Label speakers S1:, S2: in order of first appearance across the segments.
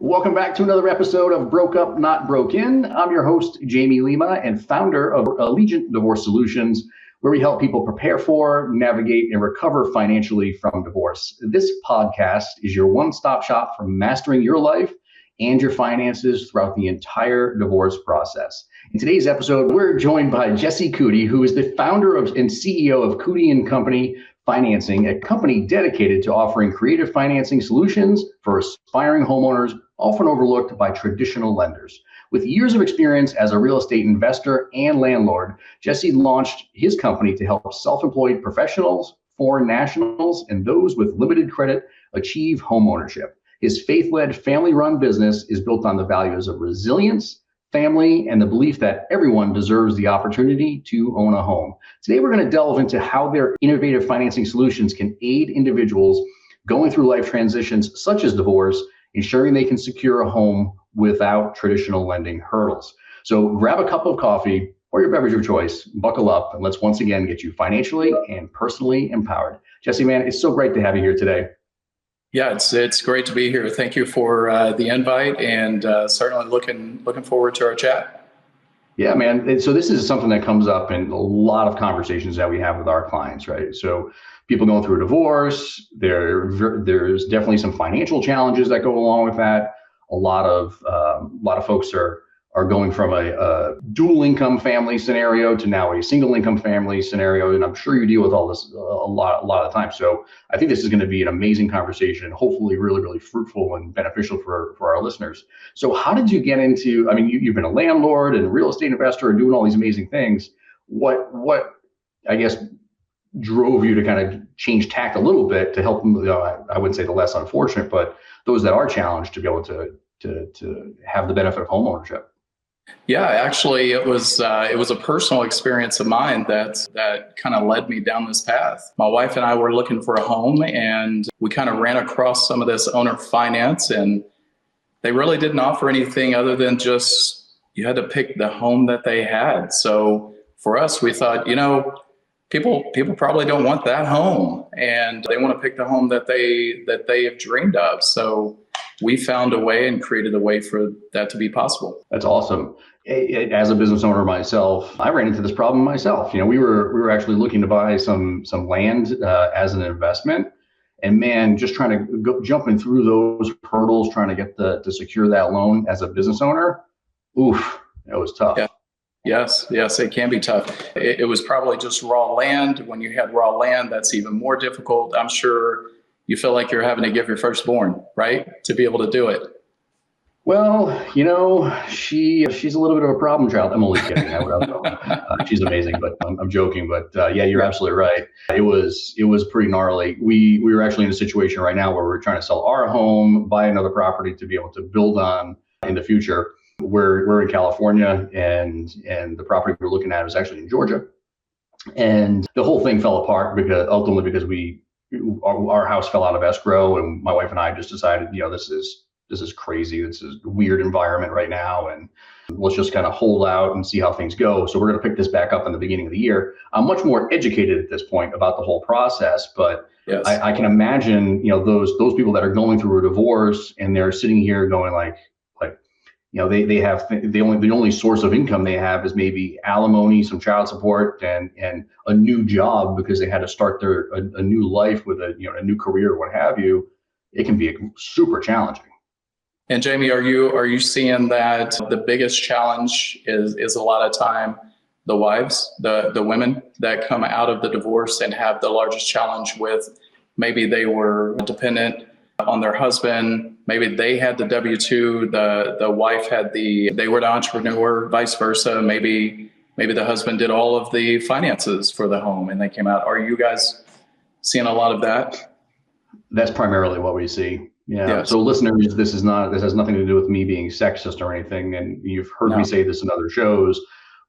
S1: Welcome back to another episode of Broke Up, Not Broken. I'm your host, Jamie Lima, and founder of Allegiant Divorce Solutions, where we help people prepare for, navigate, and recover financially from divorce. This podcast is your one-stop shop for mastering your life and your finances throughout the entire divorce process. In today's episode, we're joined by Jesse Coody, who is the founder of and CEO of Coody Co. Financing, a company dedicated to offering creative financing solutions for aspiring homeowners, often overlooked by traditional lenders. With years of experience as a real estate investor and landlord, Jesse launched his company to help self-employed professionals, foreign nationals, and those with limited credit achieve homeownership. His faith-led, family-run business is built on the values of resilience, family, and the belief that everyone deserves the opportunity to own a home. Today, we're going to delve into how their innovative financing solutions can aid individuals going through life transitions such as divorce, ensuring they can secure a home without traditional lending hurdles. So grab a cup of coffee or your beverage of choice, buckle up, and let's once again get you financially and personally empowered. Jesse, man, it's so great to have you here today.
S2: Yeah, it's great to be here. Thank you for the invite, and certainly looking forward to our chat.
S1: Yeah, man. And so this is something that comes up in a lot of conversations that we have with our clients, right? So people going through a divorce, there's definitely some financial challenges that go along with that. A lot of folks are going from a dual income family scenario to now a single income family scenario. And I'm sure you deal with all this a lot of the time. So I think this is going to be an amazing conversation, hopefully really, really fruitful and beneficial for our listeners. So how did you get into, you've been a landlord and a real estate investor and doing all these amazing things. What I guess drove you to kind of change tack a little bit to help them, I wouldn't say the less unfortunate, but those that are challenged to be able to have the benefit of homeownership?
S2: Yeah, actually, it was a personal experience of mine that kind of led me down this path. My wife and I were looking for a home, and we kind of ran across some of this owner finance, and they really didn't offer anything other than just you had to pick the home that they had. So for us, we thought, people probably don't want that home, and they want to pick the home that they have dreamed of. So we found a way and created a way for that to be possible.
S1: That's awesome. As a business owner myself, I ran into this problem myself. We were actually looking to buy some land as an investment, and man, just trying to go jumping through those hurdles, trying to get to secure that loan as a business owner. Oof, that was tough.
S2: Yeah. Yes, it can be tough. It was probably just raw land. When you had raw land, that's even more difficult. I'm sure you feel like you're having to give your firstborn, right, to be able to do it.
S1: Well, she's a little bit of a problem child. I'm only kidding. She's amazing, but I'm joking. But yeah, you're absolutely right. It was pretty gnarly. We were actually in a situation right now where we're trying to sell our home, buy another property to be able to build on in the future. We're in California, and the property we're looking at was actually in Georgia, and the whole thing fell apart because our house fell out of escrow, and my wife and I just decided, this is crazy. This is a weird environment right now, and let's just kind of hold out and see how things go. So we're going to pick this back up in the beginning of the year. I'm much more educated at this point about the whole process, but yes. I can imagine, those people that are going through a divorce and they're sitting here going they have the only source of income they have is maybe alimony, some child support, and a new job because they had to start a new life with a new career, what have you. It can be super challenging.
S2: And Jamie, are you seeing that the biggest challenge is a lot of time the wives, the women that come out of the divorce and have the largest challenge with maybe they were dependent on their husband, maybe they had the W-2, the wife they were the entrepreneur, vice versa. Maybe the husband did all of the finances for the home and they came out. Are you guys seeing a lot of that?
S1: That's primarily what we see. Yeah.
S2: Yes.
S1: So listeners, this has nothing to do with me being sexist or anything. And you've heard me say this in other shows,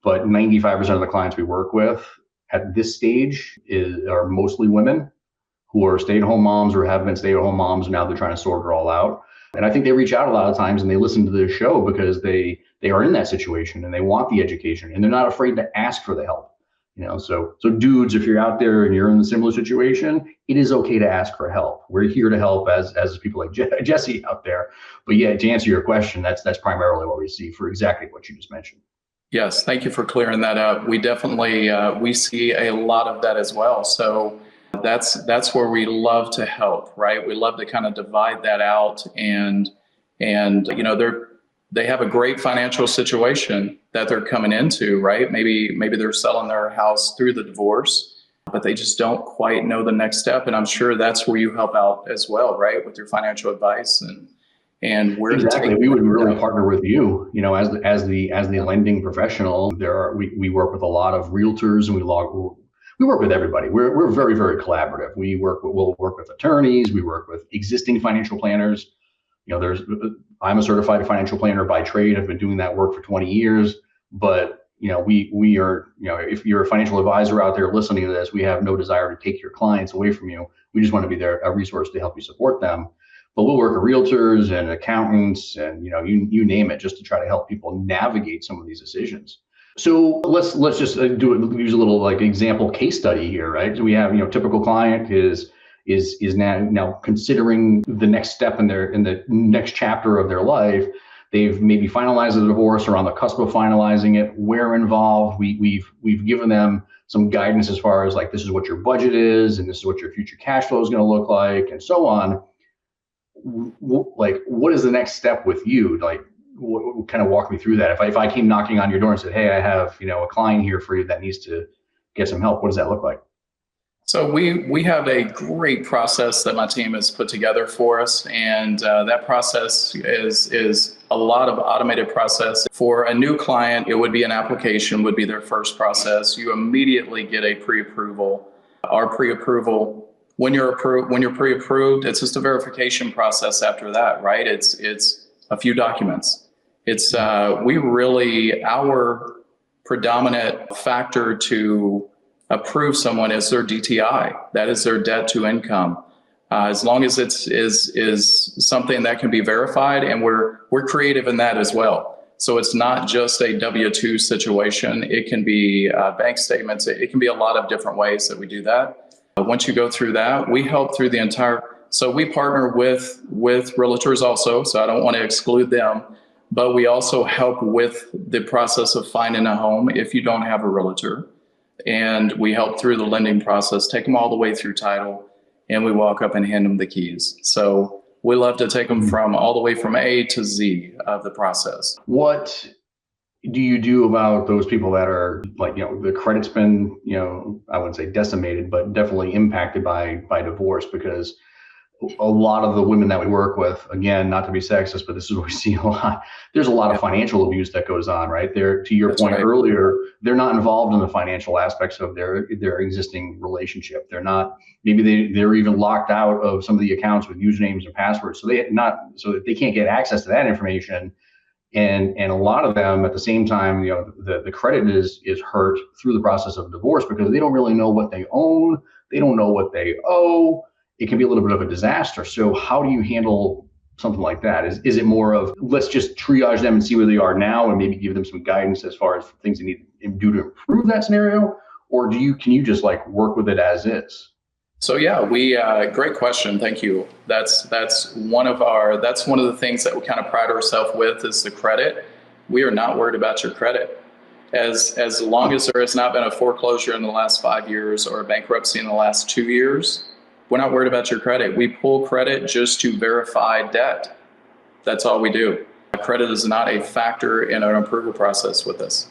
S1: but 95% of the clients we work with at this stage are mostly women who are stay-at-home moms or have been stay-at-home moms, and now they're trying to sort it all out. And I think they reach out a lot of times and they listen to this show because they are in that situation and they want the education and they're not afraid to ask for the help. So dudes, if you're out there and you're in a similar situation, it is okay to ask for help. We're here to help as people like Jesse out there. But yeah, to answer your question, that's primarily what we see for exactly what you just mentioned.
S2: Yes, thank you for clearing that up. We definitely we see a lot of that as well. So that's where we love to help, right? We love to kind of divide that out, and they have a great financial situation that they're coming into, right? Maybe they're selling their house through the divorce, but they just don't quite know the next step. And I'm sure that's where you help out as well, right? With your financial advice and where
S1: Exactly.
S2: to take
S1: We would really
S2: it.
S1: partner with you, as the lending professional. We work with a lot of realtors, and we work with everybody. We're very, very collaborative. We'll work with attorneys. We work with existing financial planners. I'm a certified financial planner by trade. I've been doing that work for 20 years. But we are, if you're a financial advisor out there listening to this, we have no desire to take your clients away from you. We just want to be there, a resource to help you support them. But we'll work with realtors and accountants and you name it, just to try to help people navigate some of these decisions. So let's just use a little like example case study here, right? So we have typical client is now considering the next step in the next chapter of their life. They've maybe finalized the divorce or on the cusp of finalizing it. We're involved. We've given them some guidance as far as like, this is what your budget is, and this is what your future cash flow is going to look like, and so on. Like, what is the next step with you? Like, kind of walk me through that. If I came knocking on your door and said, hey, I have a client here for you that needs to get some help, what does that look like?
S2: So we have a great process that my team has put together for us, and that process is a lot of automated process. For a new client, it would be an application, would be their first process. You immediately get a pre-approval. Our pre-approval, when you're pre-approved, it's just a verification process after that, right? It's a few documents. It's our predominant factor to approve someone is their DTI. That is their debt to income. As long as it's is something that can be verified, and we're creative in that as well. So it's not just a W-2 situation. It can be bank statements. It can be a lot of different ways that we do that. Once you go through that, we help through the entire. So we partner with realtors also. So I don't want to exclude them, but we also help with the process of finding a home if you don't have a realtor. And we help through the lending process, take them all the way through title, and we walk up and hand them the keys. So we love to take them from all the way from A to Z of the process.
S1: What do you do about those people that are like, the credit's been, I wouldn't say decimated, but definitely impacted by divorce? Because a lot of the women that we work with, again, not to be sexist, but this is what we see a lot. There's a lot of financial abuse that goes on, right? To your point earlier, they're not involved in the financial aspects of their existing relationship. They're not. Maybe they're even locked out of some of the accounts with usernames and passwords, so they can't get access to that information. And a lot of them at the same time, the credit is hurt through the process of divorce because they don't really know what they own. They don't know what they owe. It can be a little bit of a disaster. So how do you handle something like that? Is it more of, let's just triage them and see where they are now and maybe give them some guidance as far as things they need to do to improve that scenario? Or can you just like work with it as is?
S2: So yeah, great question. Thank you. That's one of the things that we kind of pride ourselves with is the credit. We are not worried about your credit. As long as there has not been a foreclosure in the last 5 years or a bankruptcy in the last 2 years, we're not worried about your credit. We pull credit just to verify debt. That's all we do. Credit is not a factor in an approval process with us.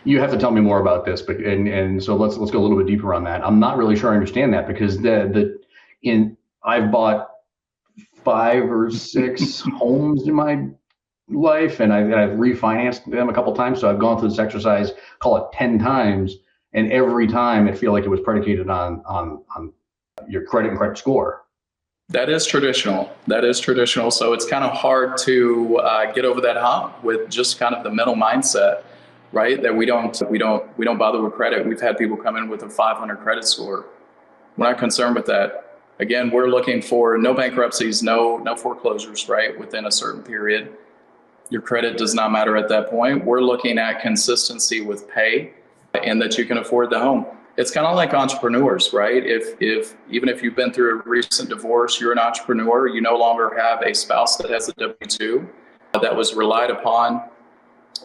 S1: You have to tell me more about this, but so let's go a little bit deeper on that. I'm not really sure I understand that because I've bought 5 or 6 homes in my life, and I've refinanced them a couple of times. So I've gone through this exercise, call it 10 times, and every time it feel like it was predicated on your credit and credit score.
S2: That is traditional. So it's kind of hard to get over that hump with just kind of the mental mindset, right? That we don't bother with credit. We've had people come in with a 500 credit score. We're not concerned with that. Again, we're looking for no bankruptcies, no foreclosures, right? Within a certain period. Your credit does not matter at that point. We're looking at consistency with pay. and that you can afford the home. It's kind of like entrepreneurs, right? Even if you've been through a recent divorce, you're an entrepreneur, you no longer have a spouse that has a W-2 that was relied upon.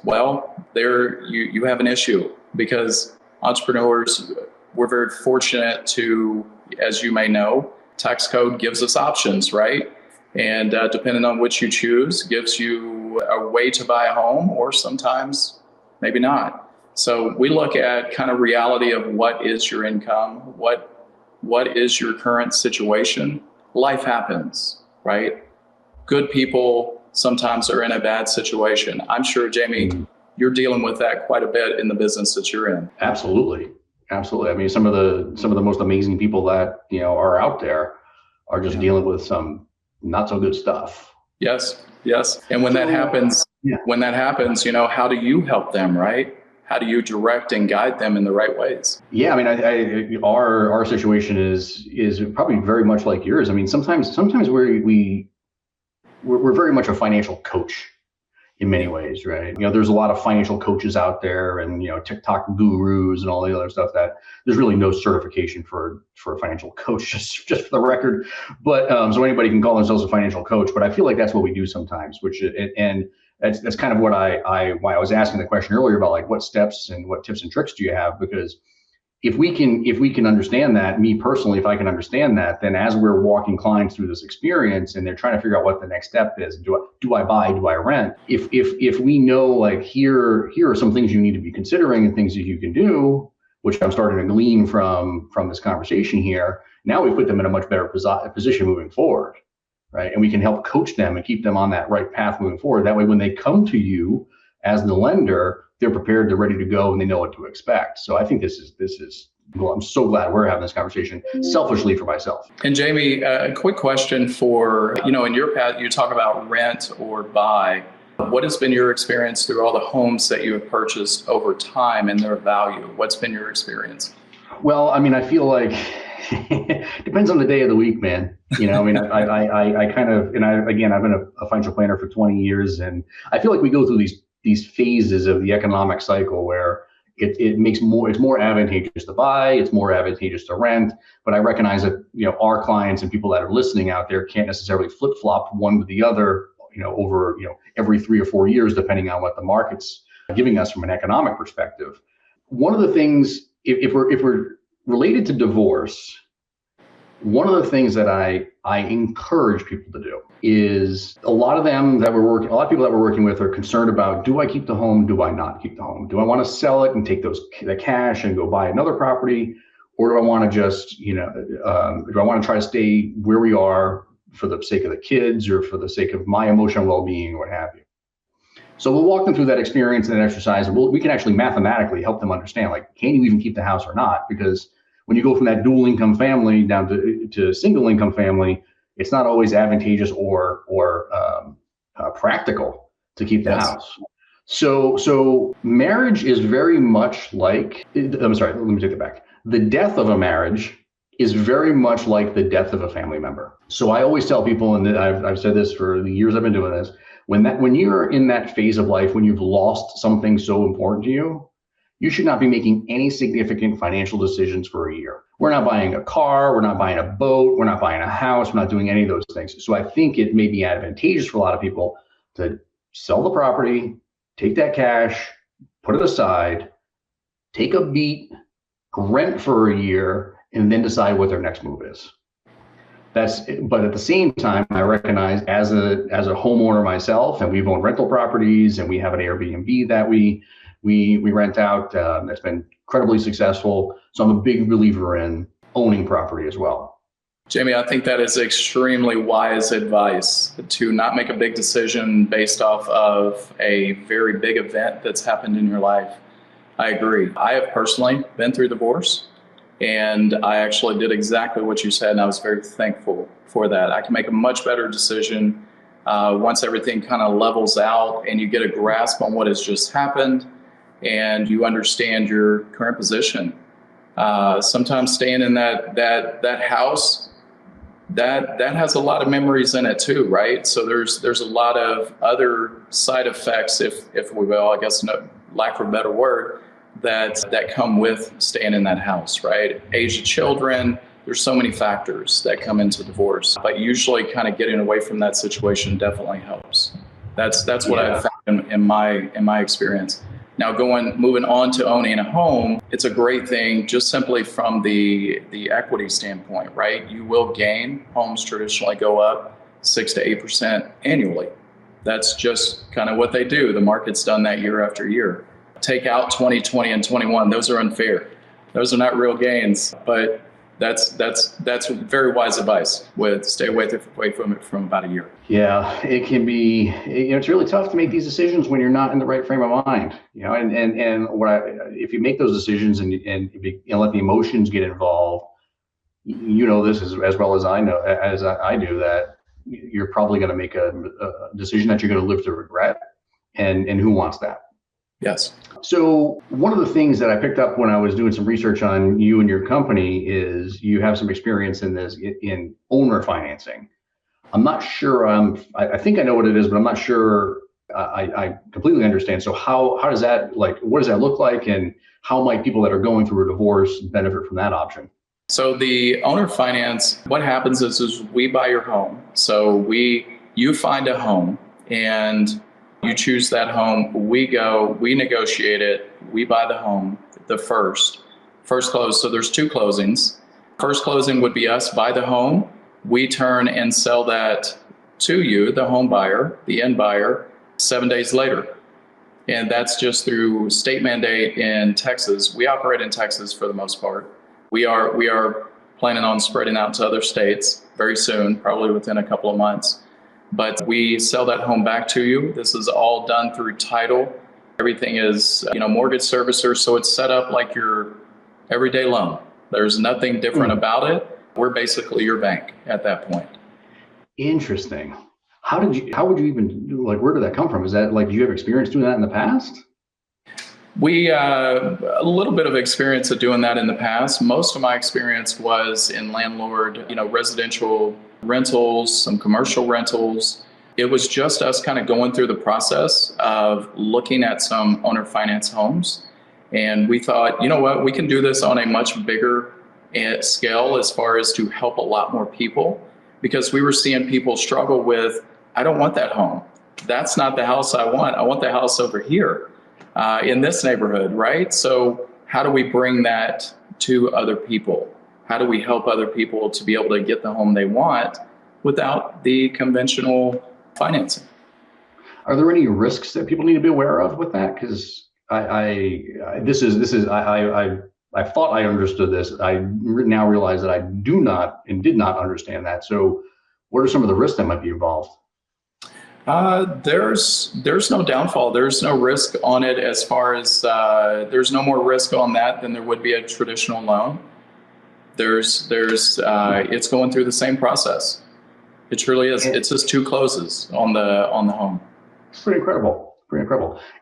S2: Well, you have an issue, because entrepreneurs, we're very fortunate to, as you may know, tax code gives us options, right? And depending on which you choose, gives you a way to buy a home, or sometimes maybe not. So we look at kind of reality of what is your income, what is your current situation. Life happens, right? Good people sometimes are in a bad situation. I'm sure, Jamie, you're dealing with that quite a bit in the business that you're in.
S1: Absolutely. Absolutely. I mean, some of the most amazing people that, are out there are just dealing with some not so good stuff.
S2: Yes. And when that happens, how do you help them, right? How do you direct and guide them in the right ways?
S1: Yeah, I mean, our situation is probably very much like yours. I mean, sometimes we're very much a financial coach in many ways, right? There's a lot of financial coaches out there, and TikTok gurus and all the other stuff that there's really no certification for a financial coach, just for the record. But so anybody can call themselves a financial coach, but I feel like that's what we do sometimes, and that's kind of what why I was asking the question earlier about, like, what steps and what tips and tricks do you have? Because if we can understand that, me personally, if I can understand that, then as we're walking clients through this experience and they're trying to figure out what the next step is, do I buy, do I rent? If we know, like, here are some things you need to be considering and things that you can do, which I'm starting to glean from this conversation here, now we put them in a much better position moving forward, right? And we can help coach them and keep them on that right path moving forward. That way, when they come to you as the lender, they're prepared, they're ready to go, and they know what to expect. So I think this is well, I'm so glad we're having this conversation selfishly for myself.
S2: And Jamie, a quick question for, in your path, you talk about rent or buy. What has been your experience through all the homes that you have purchased over time and their value? What's been your experience?
S1: Well, I mean, I feel like depends on the day of the week, man. I mean, I kind of, and I've been a financial planner for 20 years, and I feel like we go through these phases of the economic cycle where it's more advantageous to buy, it's more advantageous to rent. But I recognize that, our clients and people that are listening out there can't necessarily flip-flop one with the other, over, every 3 or 4 years, depending on what the market's giving us from an economic perspective. One of the things, if we're related to divorce, one of the things that I encourage people to do is a lot of people that we're working with are concerned about, do I keep the home? Do I not keep the home? Do I want to sell it and take the cash and go buy another property? Or do I want to just, do I want to try to stay where we are for the sake of the kids or for the sake of my emotional well-being or what have you? So we'll walk them through that experience and that exercise, and we can actually mathematically help them understand, like, can you even keep the house or not? Because when you go from that dual income family down to single income family, it's not always advantageous or practical to keep the house. So marriage is very much like, I'm sorry, let me take it back. The death of a marriage is very much like the death of a family member. So I always tell people, and I've said this for the years I've been doing this, when you're in that phase of life, when you've lost something so important to you, you should not be making any significant financial decisions for a year. We're not buying a car, we're not buying a boat, we're not buying a house, we're not doing any of those things. So I think it may be advantageous for a lot of people to sell the property, take that cash, put it aside, take a beat, rent for a year, and then decide what their next move is. But at the same time, I recognize as a homeowner myself, and we've owned rental properties, and we have an Airbnb that we rent out. That's been incredibly successful. So I'm a big believer in owning property as well.
S2: Jamie, I think that is extremely wise advice, to not make a big decision based off of a very big event that's happened in your life. I agree. I have personally been through divorce, and I actually did exactly what you said, and I was very thankful for that. I can make a much better decision once everything kind of levels out and you get a grasp on what has just happened and you understand your current position. Sometimes staying in that house, that has a lot of memories in it too, right? So there's a lot of other side effects, if we will, I guess, no lack of a better word, that come with staying in that house, right? Age of children, there's so many factors that come into divorce, but usually kind of getting away from that situation definitely helps. That's what I've found in my experience. Now moving on to owning a home, it's a great thing just simply from the equity standpoint, right? You will gain. Homes traditionally go up 6 to 8% annually. That's just kind of what they do. The market's done that year after year. Take out 2020 and 21. Those are unfair. Those are not real gains, but that's very wise advice. Stay away from it from about a year.
S1: Yeah, it can be. It's really tough to make these decisions when you're not in the right frame of mind. And if you make those decisions and let the emotions get involved, this as well as I know, as I do, that you're probably going to make a decision that you're going to live to regret, and who wants that?
S2: Yes.
S1: So one of the things that I picked up when I was doing some research on you and your company is you have some experience in this in owner financing. I'm not sure. I think I know what it is, but I'm not sure I completely understand. So how does that, what does that look like, and how might people that are going through a divorce benefit from that option?
S2: So the owner finance, what happens is we buy your home. So you find a home and you choose that home. We negotiate it. We buy the home, the first close. So there's 2 closings. First closing would be us buy the home. We turn and sell that to you, the home buyer, the end buyer, 7 days later. And that's just through state mandate in Texas. We operate in Texas for the most part. We are planning on spreading out to other states very soon, probably within a couple of months. But we sell that home back to you. This is all done through title. Everything is, mortgage servicer. So it's set up like your everyday loan. There's nothing different about it. We're basically your bank at that point.
S1: Interesting. How would you even do, where did that come from? Is that do you have experience doing that in the past?
S2: We, a little bit of experience of doing that in the past. Most of my experience was in landlord, residential rentals, some commercial rentals. It was just us kind of going through the process of looking at some owner finance homes. And we thought, you know what, we can do this on a much bigger scale as far as to help a lot more people, because we were seeing people struggle with, I don't want that home. That's not the house I want. I want the house over here in this neighborhood, right? So how do we bring that to other people? How do we help other people to be able to get the home they want without the conventional financing? Are there any risks that people need to be aware of with that? Because I thought I understood this. I now realize that I do not and did not understand that. So what are some of the risks that might be involved? There's no downfall. There's no risk on it as far as there's no more risk on that than there would be a traditional loan. It's going through the same process. It truly is. It's just 2 closes on the home.
S1: It's pretty incredible.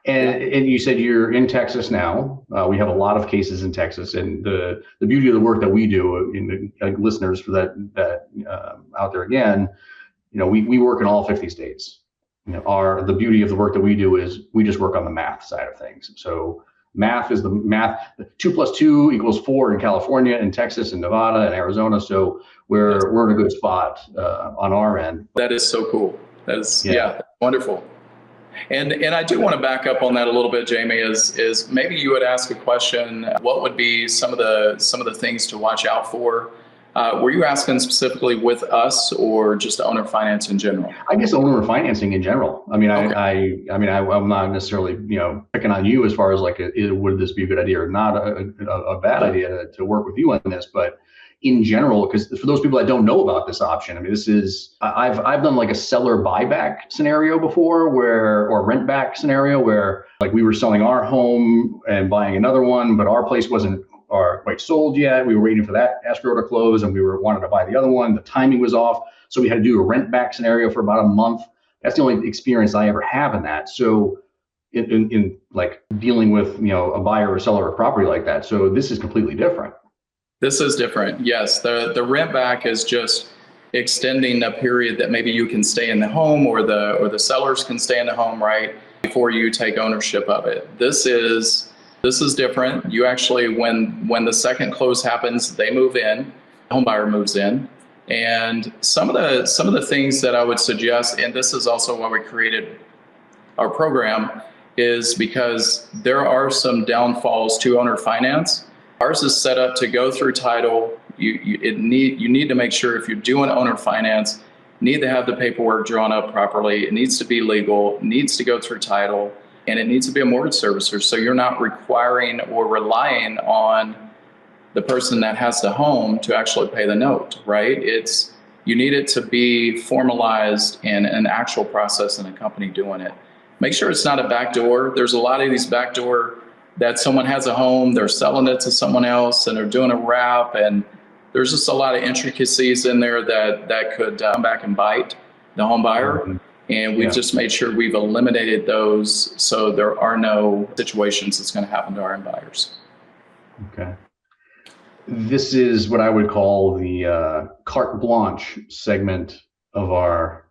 S1: And you said you're in Texas now. We have a lot of cases in Texas, and the beauty of the work that we do, listeners for that out there again, we work in all 50 states. The beauty of the work that we do is we just work on the math side of things. So math is the math. 2 + 2 = 4 in California, and Texas, and Nevada, and Arizona. So we're in a good spot on our end.
S2: That is so cool. That is wonderful. And I do want to back up on that a little bit, Jamie. Is maybe you would ask a question. What would be some of the things to watch out for? Were you asking specifically with us, or just owner finance in general?
S1: I guess owner financing in general. I mean,
S2: okay.
S1: I'm not necessarily picking on you as far as would this be a good idea or not a bad idea to work with you on this, but in general, because for those people that don't know about this option, I mean, I've done a seller buyback scenario before, or rent back scenario where we were selling our home and buying another one, but our place wasn't quite sold yet. We were waiting for that escrow to close, and we wanted to buy the other one. The timing was off, so we had to do a rent back scenario for about a month. That's the only experience I ever have in that. So in dealing with a buyer or seller of property like that. So this is completely different.
S2: This is different. Yes, the rent back is just extending a period that maybe you can stay in the home, or the sellers can stay in the home, right, before you take ownership of it. This is This is different. You actually, when the second close happens, they move in, the home buyer moves in. And some of the things that I would suggest, and this is also why we created our program, is because there are some downfalls to owner finance. Ours is set up to go through title. You need to make sure if you're doing owner finance, you need to have the paperwork drawn up properly. It needs to be legal, it needs to go through title, and it needs to be a mortgage servicer. So you're not requiring or relying on the person that has the home to actually pay the note, right? You need it to be formalized in an actual process and a company doing it. Make sure it's not a backdoor. There's a lot of these backdoor that someone has a home, they're selling it to someone else, and they're doing a wrap, and there's just a lot of intricacies in there that could come back and bite the home buyer. And we've just made sure we've eliminated those so there are no situations that's going to happen to our end buyers.
S1: Okay. This is what I would call the carte blanche segment of our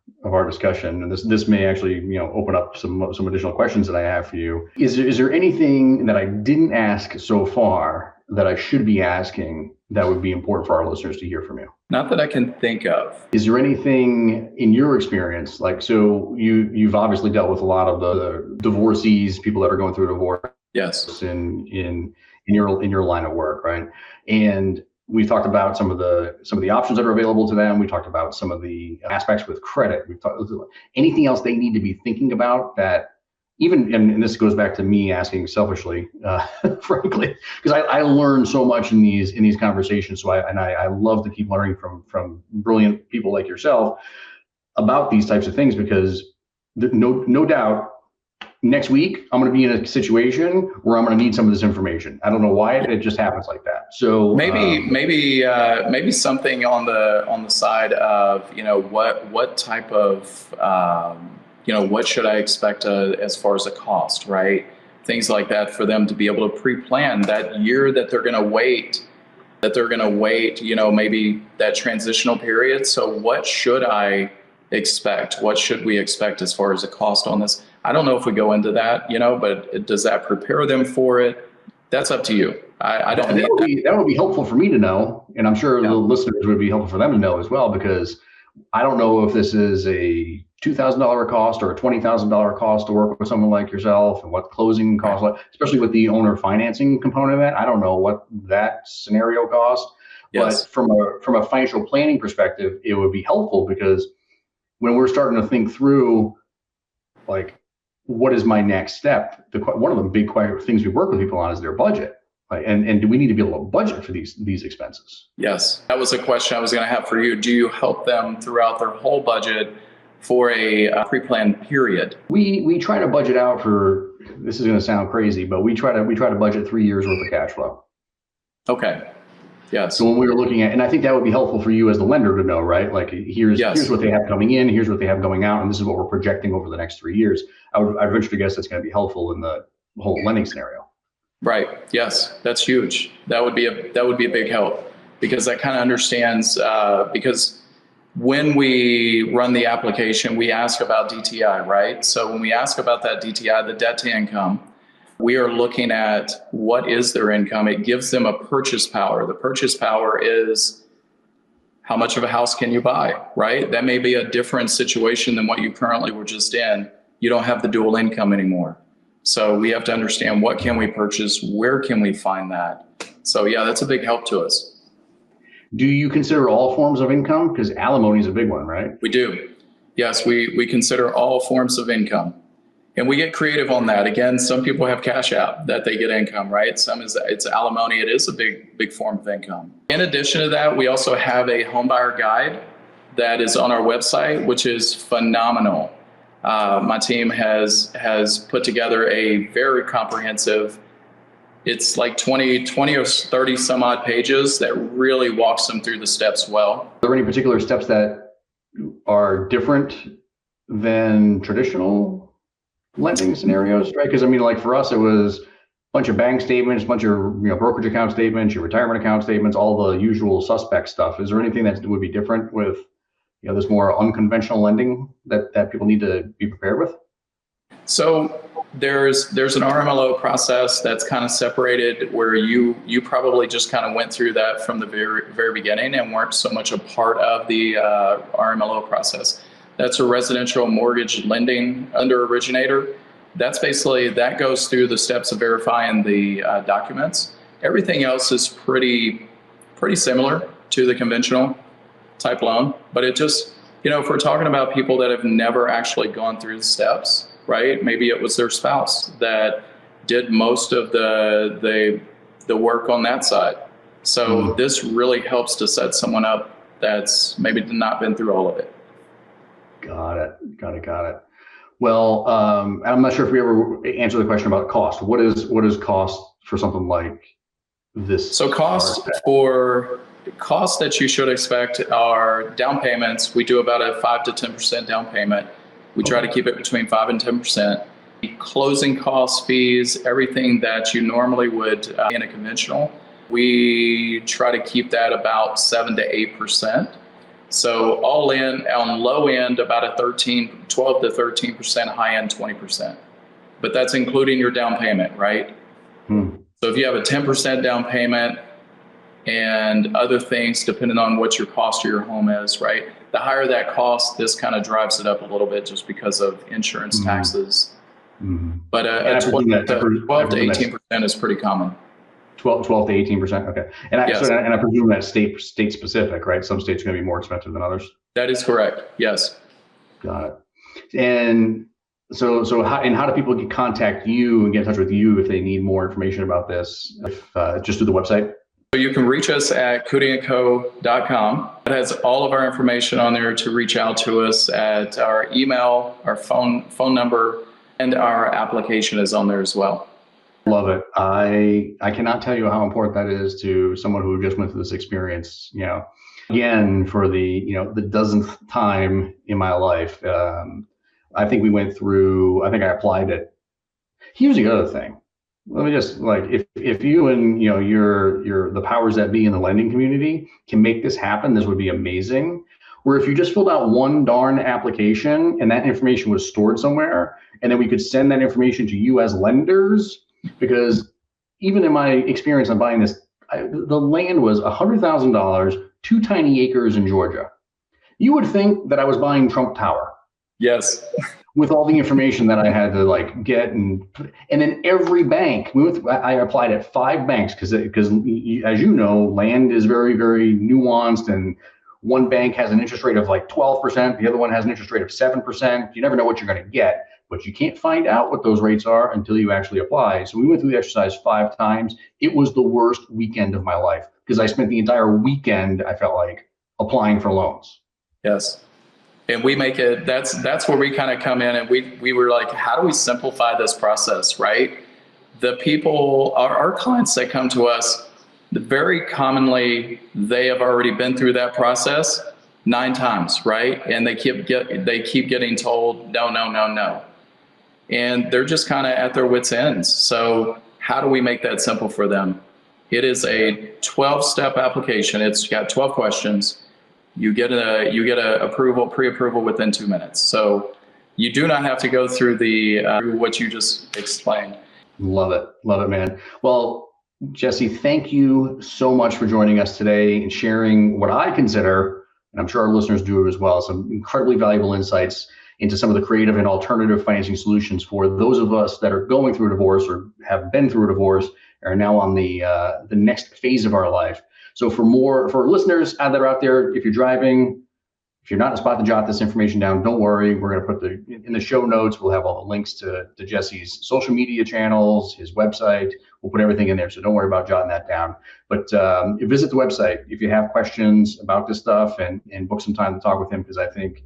S1: discussion, and this may actually open up some additional questions that I have for you. Is there anything that I didn't ask so far that I should be asking that would be important for our listeners to hear from you?
S2: Not that I can think of.
S1: Is there anything in your experience, so you've obviously dealt with a lot of the divorcees, people that are going through a divorce.
S2: Yes.
S1: In your line of work, right? And we talked about some of the options that are available to them. We talked about some of the aspects with credit. We've talked anything else they need to be thinking about that even, and this goes back to me asking selfishly, frankly, because I learn so much in these conversations. So I love to keep learning from brilliant people like yourself about these types of things, because no doubt next week I'm going to be in a situation where I'm going to need some of this information. I don't know why it just happens like that. So
S2: maybe something on the side of what type of what should I expect as far as the cost, right? Things like that for them to be able to pre-plan that year that they're going to wait. Maybe that transitional period. So what should I expect? What should we expect as far as the cost on this? I don't know if we go into that, but does that prepare them for it? That's up to you. I don't need that.
S1: That would be helpful for me to know. And I'm sure the listeners would be helpful for them to know as well, because I don't know if this is a $2,000 cost or a $20,000 cost to work with someone like yourself, and what closing costs, especially with the owner financing component of that. I don't know what that scenario costs. Yes. But from a financial planning perspective, it would be helpful, because when we're starting to think through, what is my next step? One of the big things we work with people on is their budget. And do we need to be able to budget for these expenses?
S2: Yes, that was a question I was going to have for you. Do you help them throughout their whole budget for a pre-planned period?
S1: We try to budget out for, this is going to sound crazy, but we try to budget 3 years worth of cash flow.
S2: Okay. Yes.
S1: So when we were looking at, and I think that would be helpful for you as the lender to know, right? Here's what they have coming in, here's what they have going out, and this is what we're projecting over the next 3 years. I'd venture to guess that's going to be helpful in the whole lending scenario.
S2: Right. Yes, that's huge. That would be a big help, because that kind of understands, because when we run the application, we ask about DTI, right? So when we ask about that DTI, the debt to income, we are looking at what is their income. It gives them a purchase power. The purchase power is how much of a house can you buy, right? That may be a different situation than what you currently were just in. You don't have the dual income anymore. So we have to understand, what can we purchase? Where can we find that? So yeah, that's a big help to us.
S1: Do you consider all forms of income? Because alimony is a big one, right?
S2: We do. Yes, we consider all forms of income. And we get creative on that. Again, some people have cash out that they get income, right? Some it's alimony. It is a big form of income. In addition to that, we also have a homebuyer guide that is on our website, which is phenomenal. My team has put together a very comprehensive, it's like 20 or 30 some odd pages that really walks them through the steps well.
S1: Are there any particular steps that are different than traditional lending scenarios, right? Because for us, it was a bunch of bank statements, a bunch of brokerage account statements, your retirement account statements, all the usual suspect stuff. Is there anything that would be different with this more unconventional lending that people need to be prepared with?
S2: So There's an RMLO process that's kind of separated, where you probably just kind of went through that from the very beginning and weren't so much a part of the RMLO process. That's a residential mortgage lending under originator. That's basically, that goes through the steps of verifying the documents. Everything else is pretty similar to the conventional type loan, but it just, if we're talking about people that have never actually gone through the steps, right? Maybe it was their spouse that did most of the work on that side. So this really helps to set someone up that's maybe not been through all of it.
S1: Got it. Well, I'm not sure if we ever answered the question about cost. What is cost for something like this?
S2: So cost that you should expect are down payments. We do about a 5 to 10% down payment. We try to keep it between 5 and 10%. Closing costs, fees, everything that you normally would in a conventional, we try to keep that about 7 to 8%. So all in, on low end, about a 12 to 13%, high end 20%. But that's including your down payment, right? So if you have a 10% down payment and other things, depending on what your cost of your home is, right? The higher that cost, this kind of drives it up a little bit just because of insurance taxes. But 12 to 18% is pretty common.
S1: 12 to 18%. Okay. And
S2: Yes.
S1: I presume that's state specific, right? Some states are going to be more expensive than others.
S2: That is correct. Yes.
S1: Got it. And so how do people contact you and get in touch with you if they need more information about this? Just through the website?
S2: So you can reach us at codyandco.com. It has all of our information on there to reach out to us at our email, our phone number, and our application is on there as well.
S1: Love it. I cannot tell you how important that is to someone who just went through this experience. Again, for the the dozenth time in my life, I think we went through. I think I applied it. Here's the other thing. Let me just if you and your the powers that be in the lending community can make this happen, this would be amazing. Where if you just filled out one darn application and that information was stored somewhere, and then we could send that information to you as lenders. Because even in my experience on buying this, the land was $100,000, 2 tiny acres in Georgia. You would think that I was buying Trump Tower.
S2: Yes.
S1: With all the information that I had to get, and then every bank I applied at 5 banks because as you know, land is very, very nuanced, and one bank has an interest rate of 12%, the other one has an interest rate of 7%. You never know what you're going to get. But you can't find out what those rates are until you actually apply. So we went through the exercise 5 times. It was the worst weekend of my life because I spent the entire weekend, I felt like, applying for loans.
S2: Yes. And we make it, that's where we kind of come in, and we were like, how do we simplify this process, right? The people, our clients that come to us, very commonly, they have already been through that process 9 times, right? And they keep getting told, no. And they're just kind of at their wits' ends. So how do we make that simple for them? It is a 12-step application. It's got 12 questions. You get a pre-approval within 2 minutes. So you do not have to go through what you just explained.
S1: Love it, man. Well, Jesse, thank you so much for joining us today and sharing what I consider, and I'm sure our listeners do as well, some incredibly valuable insights into some of the creative and alternative financing solutions for those of us that are going through a divorce or have been through a divorce, are now on the next phase of our life. So for listeners that are out there, if you're driving, if you're not in a spot to jot this information down, don't worry. We're going to put in the show notes. We'll have all the links to Jesse's social media channels, his website. We'll put everything in there. So don't worry about jotting that down. But visit the website if you have questions about this stuff, and book some time to talk with him, because I think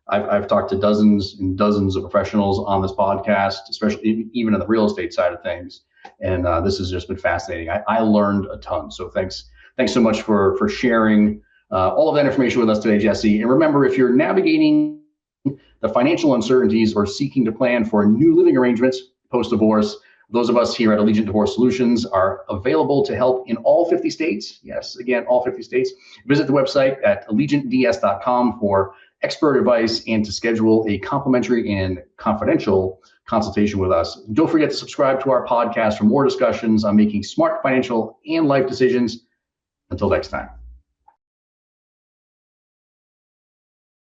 S1: I've talked to dozens and dozens of professionals on this podcast, especially even on the real estate side of things. And this has just been fascinating. I learned a ton. So thanks so much for sharing all of that information with us today, Jesse. And remember, if you're navigating the financial uncertainties or seeking to plan for new living arrangements post-divorce, those of us here at Allegiant Divorce Solutions are available to help in all 50 states. Yes, again, all 50 states. Visit the website at allegiantds.com for expert advice and to schedule a complimentary and confidential consultation with us. Don't forget to subscribe to our podcast for more discussions on making smart financial and life decisions. Until next time.